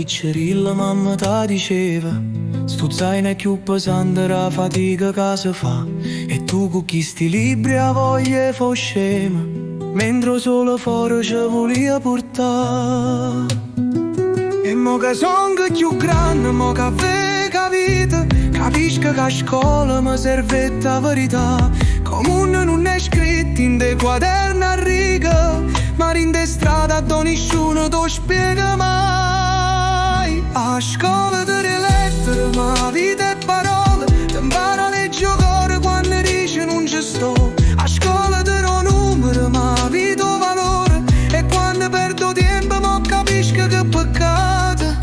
piccerilla mamma ta diceva: stu zaino è più pesante la fatica che si fa. E tu con sti libri a voglia fo scema, mentre solo fuori ci volia portare. E mo che son più grande, mo che aveva vita, capisco che a scuola mi serve la verità. Comune non è scritto in dei quaderni a riga, ma in de strada da nessuno ti spiega mai. A scuola delle lettere, ma vita e parole, ti impara a leggere cuore quando dici non ci sto. A scuola delle numeri, ma vita o valore, e quando perdo tempo mo capisco che peccato.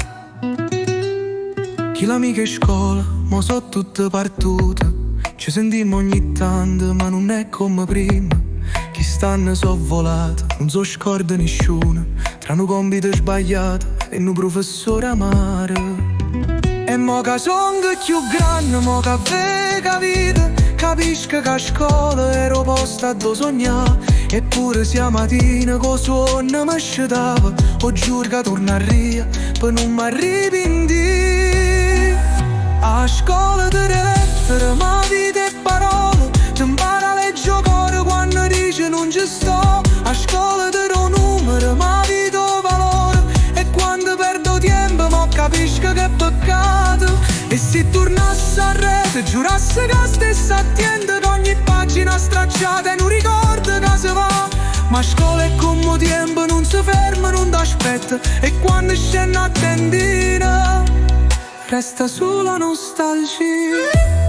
Chi l'amica è scuola, mo so tutte partute, ci sentimmo ogni tanto ma non è come prima. Chi stanno so volato, non so scorda nessuno, tra un compito sbagliato e un professore amaro. E mo che son più grande, mo che aveva vita, capisco che a scuola ero posto a do sognare. Eppure sia mattina con suono mi scetava, ho giuro che torno a ria per non mi arrepentire. A scuola delle lettere, ma vita e parole, ti impara a leggere cuore quando dici non ci sto. A scuola delle numeri, ma vita o valore, e quando perdo tempo mo capisco che peccato. E se tornasse a rete, giurasse che stessa attenta che ogni pagina stracciata è un ricordo che si va. Ma a scuola è come tempo, non si ferma, non ti aspetta, e quando scende a tendina resta solo nostalgia.